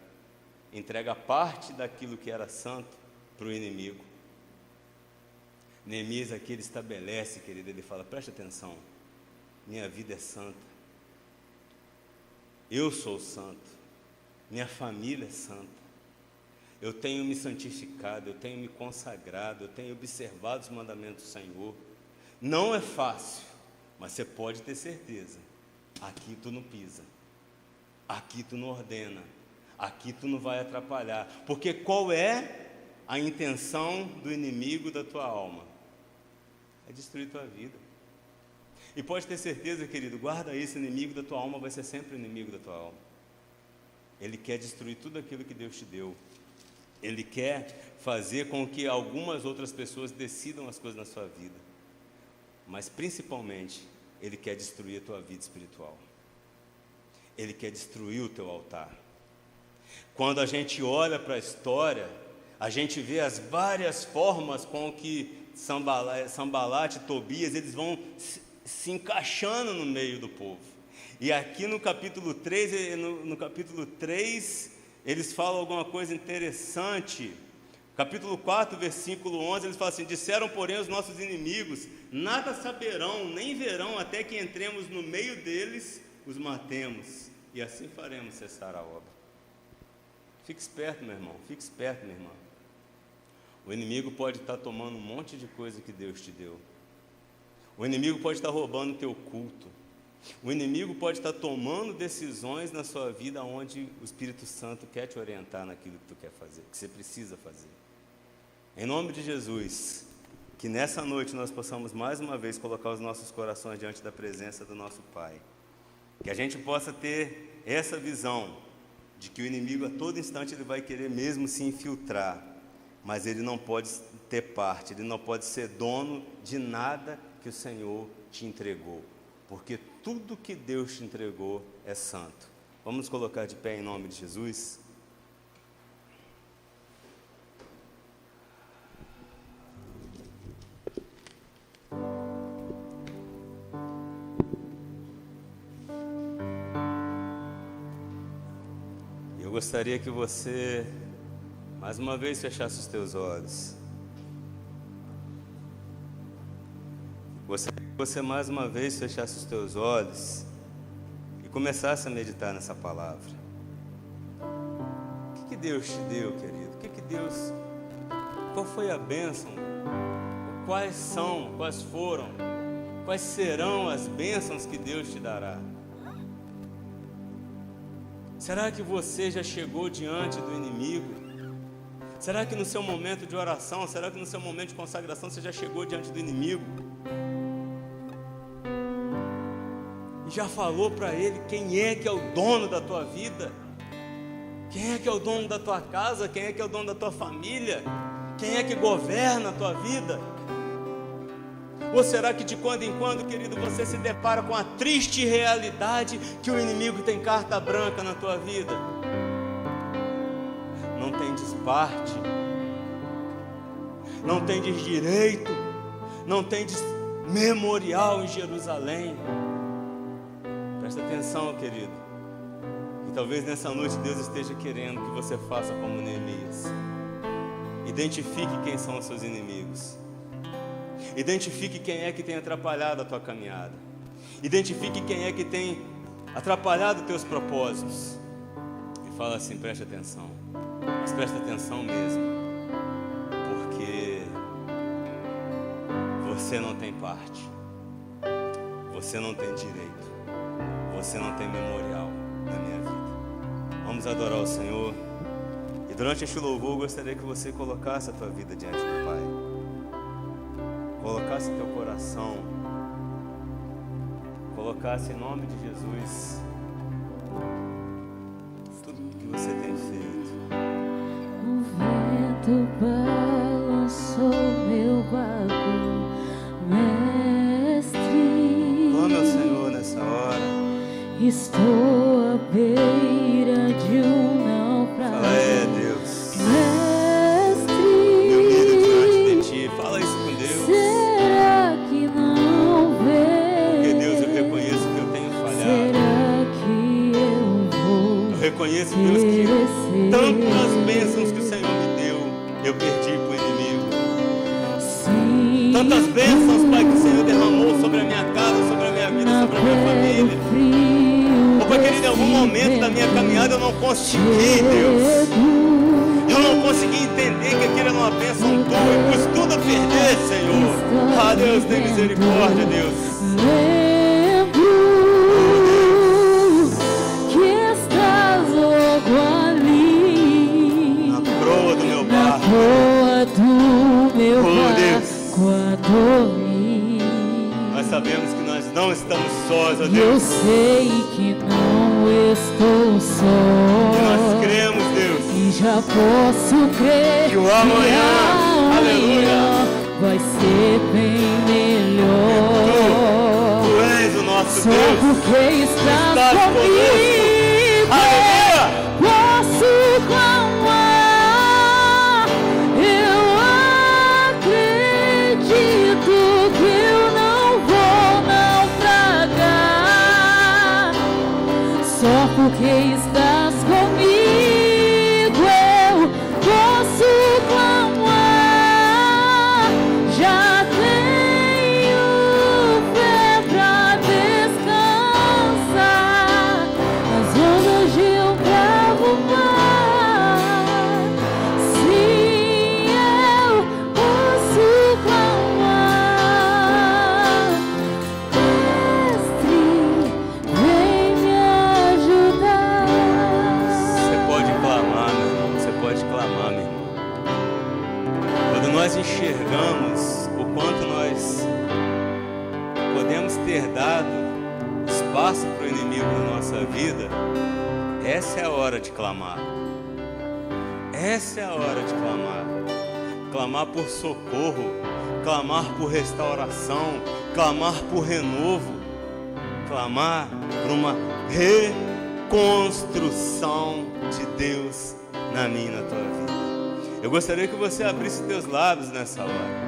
entrega parte daquilo que era santo para o inimigo. Neemias aqui ele estabelece, querido, ele fala, preste atenção, minha vida é santa. Eu sou santo, minha família é santa, eu tenho me santificado, eu tenho me consagrado, eu tenho observado os mandamentos do Senhor. Não é fácil, mas você pode ter certeza, aqui tu não pisa, aqui tu não ordena, aqui tu não vai atrapalhar, porque qual é a intenção do inimigo da tua alma? É destruir tua vida. E pode ter certeza, querido, guarda isso, inimigo da tua alma vai ser sempre inimigo da tua alma. Ele quer destruir tudo aquilo que Deus te deu. Ele quer fazer com que algumas outras pessoas decidam as coisas na sua vida. Mas principalmente, ele quer destruir a tua vida espiritual. Ele quer destruir o teu altar. Quando a gente olha para a história, a gente vê as várias formas com que Sanbalat e Tobias, eles vão se encaixando no meio do povo. E aqui no capítulo 3, no capítulo 3, eles falam alguma coisa interessante. Capítulo 4, versículo 11, eles falam assim: disseram, porém, os nossos inimigos, nada saberão, nem verão, até que entremos no meio deles, os matemos, e assim faremos cessar a obra. Fique esperto, meu irmão, fique esperto, minha irmã. O inimigo pode estar tomando um monte de coisa que Deus te deu. O inimigo pode estar roubando o teu culto. O inimigo pode estar tomando decisões na sua vida onde o Espírito Santo quer te orientar naquilo que tu quer fazer, que você precisa fazer. Em nome de Jesus, que nessa noite nós possamos mais uma vez colocar os nossos corações diante da presença do nosso Pai. Que a gente possa ter essa visão de que o inimigo a todo instante ele vai querer mesmo se infiltrar, mas ele não pode ter parte, ele não pode ser dono de nada que o Senhor te entregou, porque tudo que Deus te entregou é santo. Vamos nos colocar de pé em nome de Jesus? Eu gostaria que você, mais uma vez, fechasse os teus olhos. Gostaria que você, mais uma vez, fechasse os teus olhos e começasse a meditar nessa palavra. O que Deus te deu, querido? Qual foi a bênção? Quais foram, quais serão as bênçãos que Deus te dará? Será que você já chegou diante do inimigo? Será que no seu momento de oração, será que no seu momento de consagração você já chegou diante do inimigo? E já falou para ele quem é que é o dono da tua vida? Quem é que é o dono da tua casa? Quem é que é o dono da tua família? Quem é que governa a tua vida? Ou será que de quando em quando, querido, você se depara com a triste realidade que o inimigo tem carta branca na tua vida? Não tendes parte, não tendes direito, não tendes memorial em Jerusalém. Presta atenção, querido, que talvez nessa noite Deus esteja querendo que você faça como Neemias. Identifique quem são os seus inimigos. Identifique quem é que tem atrapalhado a tua caminhada. Identifique quem é que tem atrapalhado os teus propósitos. E fala assim: preste atenção. Mas presta atenção mesmo, porque você não tem parte, você não tem direito, você não tem memorial na minha vida. Vamos adorar o Senhor. E durante este louvor eu gostaria que você colocasse a tua vida diante do Pai, colocasse teu coração, colocasse em nome de Jesus tudo que você tem feito. O vento balançou meu barco, mestre. Clame ao Senhor nessa hora. Estou à beira de naufrágio. Fala, é Deus. Mestre, Me humilho diante de Ti. Fala isso com Deus. será que não vê? Porque Deus, eu reconheço que eu tenho falhado. Será que eu vou? Eu reconheço, Deus, que tantas bênçãos que o Senhor me deu, eu perdi para o inimigo. Sim, Tantas bênçãos, Pai, que o Senhor derramou sobre a minha casa, sobre a minha vida, sobre a minha família. Oh, Pai querido, em algum momento da minha caminhada eu não consegui, Deus. Eu não consegui entender que aquilo era uma bênção tua e pus tudo a perder, Senhor. Ah, Deus, tem misericórdia, Deus. lembro que estás logo ali Na proa do meu na barco. proa do meu Oh, Deus. barco a dormir. Nós sabemos que nós não estamos sós, ó Eu Deus. sei que não estou E só. nós cremos, Deus, E já posso crer que o amanhã, aleluia, vai ser bem melhor. Tu és o nosso Só Deus. porque estás Estás comigo, Aleluia! posso clamar. Eu acredito que eu não vou naufragar. porque estás comigo, eu posso clamar. Já tenho fé pra descansar nas ondas de um bravo mar. Sim, eu posso clamar. Mestre, vem me ajudar. Você pode clamar, meu irmão. Você pode clamar, meu irmão. Quando nós enxergamos o quanto nós podemos ter dado espaço para o inimigo na nossa vida, essa é a hora de clamar. Essa é a hora de clamar. Clamar por socorro, clamar por restauração, clamar por renovo, clamar por uma reconstrução de Deus na minha e na tua vida. Eu gostaria que você abrisse teus lábios nessa hora.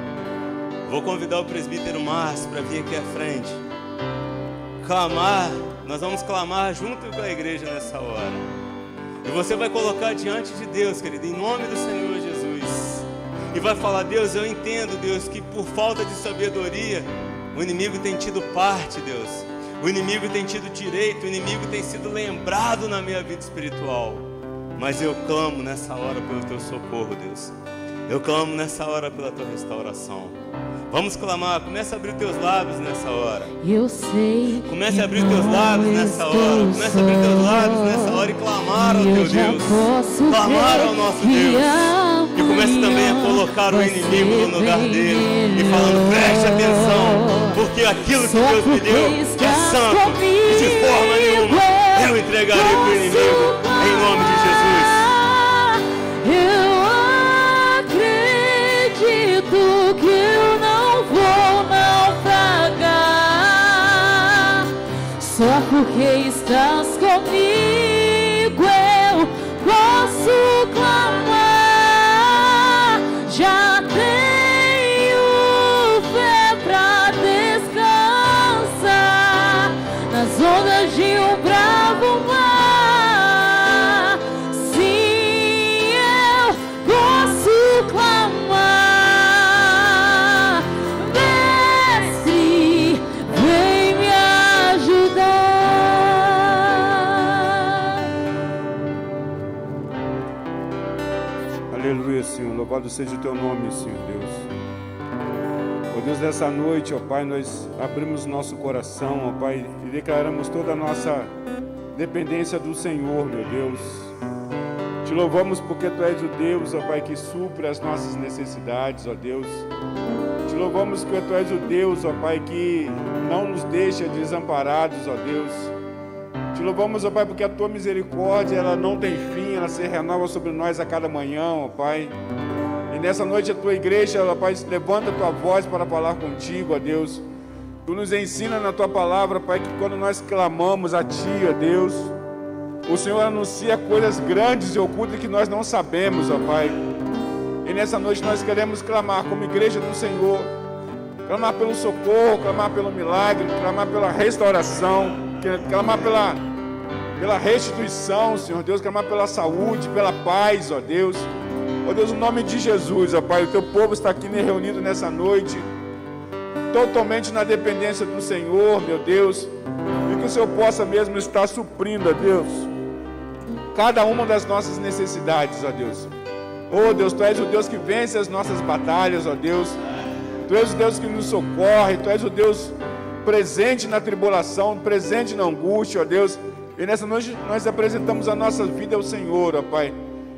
Vou convidar o presbítero Márcio para vir aqui à frente. Clamar, nós vamos clamar junto com a igreja nessa hora. E você vai colocar diante de Deus, querido, em nome do Senhor Jesus. E vai falar: Deus, eu entendo, Deus, que por falta de sabedoria, o inimigo tem tido parte, Deus. O inimigo tem tido direito, o inimigo tem sido lembrado na minha vida espiritual. Mas eu clamo nessa hora pelo teu socorro, Deus. Eu clamo nessa hora pela tua restauração. Vamos clamar, comece a abrir teus lábios nessa hora. Eu sei. Comece a abrir teus lábios nessa hora. Comece a abrir teus lábios nessa hora e clamar ao teu Deus. Clamar ao nosso Deus. E comece também a colocar o inimigo no lugar dele. E falando: preste atenção, porque aquilo que Deus me deu, que é santo, e de forma nenhuma eu entregarei para o inimigo, em nome de Jesus. Eu acredito que eu não vou naufragar. Só porque estás comigo eu posso clamar. Já tenho fé pra descansar nas ondas de um bravo mar. Sim, eu posso clamar. Mestre, vem me ajudar. Aleluia, Senhor. Louvado seja o teu nome, Senhor Deus. Ó Deus, nessa noite, ó Pai, nós abrimos nosso coração, ó Pai, e declaramos toda a nossa dependência do Senhor, meu Deus. Te louvamos porque Tu és o Deus, ó Pai, que supre as nossas necessidades, ó Deus. Te louvamos porque Tu és o Deus, ó Pai, que não nos deixa desamparados, ó Deus. Te louvamos, ó Pai, porque a Tua misericórdia, ela não tem fim, ela se renova sobre nós a cada manhã, ó Pai. E nessa noite a Tua igreja, ó Pai, levanta a Tua voz para falar contigo, ó Deus. Tu nos ensina na Tua palavra, Pai, que quando nós clamamos a Ti, ó Deus, o Senhor anuncia coisas grandes e ocultas que nós não sabemos, ó Pai. E nessa noite nós queremos clamar como igreja do Senhor, clamar pelo socorro, clamar pelo milagre, clamar pela restauração, clamar pela restituição, Senhor Deus, clamar pela saúde, pela paz, ó Deus. Ó Deus, no nome de Jesus, ó Pai, o Teu povo está aqui reunido nessa noite, totalmente na dependência do Senhor, meu Deus, e que o Senhor possa mesmo estar suprindo, ó Deus, cada uma das nossas necessidades, ó Deus. Ó Deus, Tu és o Deus que vence as nossas batalhas, ó Deus. Tu és o Deus que nos socorre, Tu és o Deus presente na tribulação, presente na angústia, ó Deus. E nessa noite nós apresentamos a nossa vida ao Senhor, ó Pai.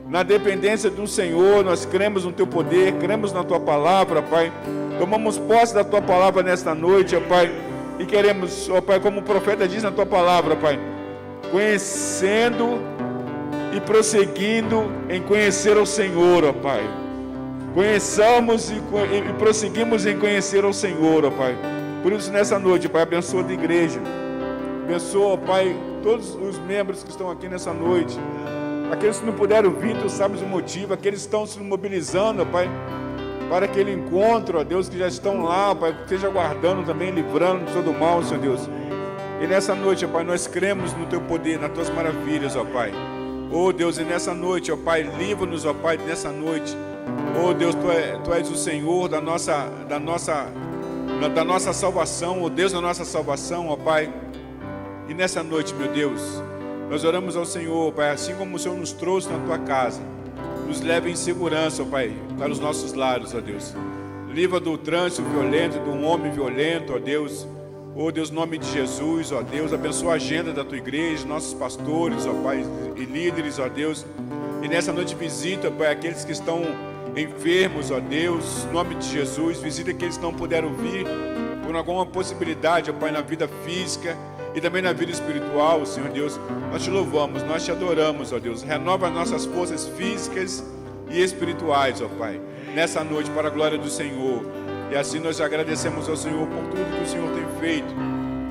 Na dependência do Senhor, nós cremos no Teu poder, cremos na Tua palavra, Pai. Tomamos posse da Tua palavra nesta noite, ó Pai. E queremos, ó Pai, como o profeta diz na Tua palavra, Pai, conhecendo e prosseguindo em conhecer ao Senhor, ó Pai. Conheçamos e prosseguimos em conhecer ao Senhor, ó Pai. Por isso, nessa noite, Pai, abençoa a igreja. Abençoa, ó Pai, todos os membros que estão aqui nessa noite. Aqueles que não puderam vir, Tu sabes o motivo. Aqueles que estão se mobilizando, ó Pai, para aquele encontro, ó Deus, que já estão lá, ó Pai, que esteja guardando também, livrando de todo mal, Senhor Deus. E nessa noite, ó Pai, nós cremos no Teu poder, nas Tuas maravilhas, ó Pai. Oh Deus, e nessa noite, ó Pai, livra-nos, ó Pai, nessa noite. Oh Deus, Tu és o Senhor da nossa salvação, oh Deus da nossa salvação, ó Pai. E nessa noite, meu Deus, nós oramos ao Senhor, Pai, assim como o Senhor nos trouxe na Tua casa, nos leve em segurança, ó Pai, para os nossos lares, ó Deus. Livra do trânsito violento, do homem violento, ó Deus. Oh Deus, em nome de Jesus, ó Deus, abençoa a agenda da Tua igreja, nossos pastores, ó Pai, e líderes, ó Deus. E nessa noite visita, Pai, aqueles que estão enfermos, ó Deus, em nome de Jesus. Visita aqueles que não puderam vir por alguma possibilidade, ó Pai, na vida física e também na vida espiritual, Senhor Deus. Nós Te louvamos, nós Te adoramos, ó Deus. Renova as nossas forças físicas e espirituais, ó Pai, nessa noite, para a glória do Senhor. E assim nós agradecemos ao Senhor por tudo que o Senhor tem feito,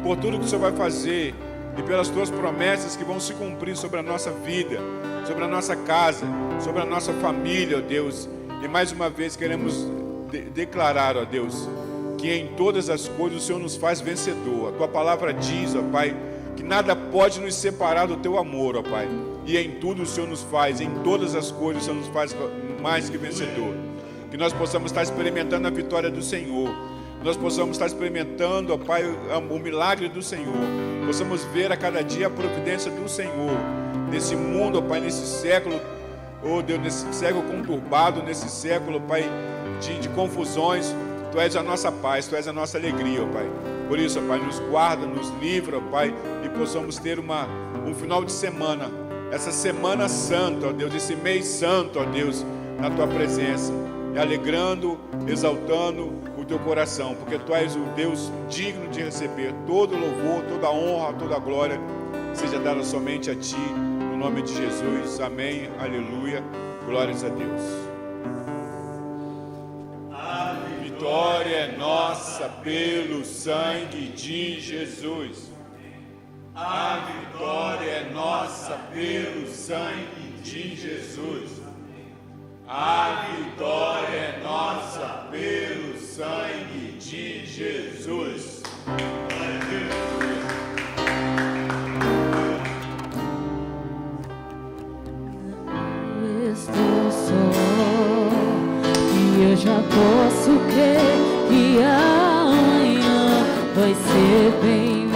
por tudo que o Senhor vai fazer e pelas Tuas promessas que vão se cumprir sobre a nossa vida, sobre a nossa casa, sobre a nossa família, ó Deus. E mais uma vez queremos declarar, ó Deus, que em todas as coisas o Senhor nos faz vencedor. A Tua palavra diz, ó Pai, que nada pode nos separar do Teu amor, ó Pai. E em tudo o Senhor nos faz, em todas as coisas o Senhor nos faz mais que vencedor. Que nós possamos estar experimentando a vitória do Senhor. Que nós possamos estar experimentando, ó Pai, o milagre do Senhor. Possamos ver a cada dia a providência do Senhor. Nesse mundo, ó Pai, nesse século, ó Deus, nesse século conturbado, nesse século, Pai, de confusões. Tu és a nossa paz, Tu és a nossa alegria, ó Pai. Por isso, ó Pai, nos guarda, nos livra, ó Pai, e possamos ter um final de semana, essa semana santa, ó Deus, esse mês santo, ó Deus, na Tua presença, e alegrando, exaltando o Teu coração, porque Tu és o Deus digno de receber todo louvor, toda honra, toda glória, seja dada somente a Ti, no nome de Jesus. Amém, aleluia, glórias a Deus. A vitória é nossa pelo sangue de Jesus. A vitória é nossa pelo sangue de Jesus. A vitória é nossa pelo sangue de Jesus. Estou só e eu já posso crer que amanhã vai ser bem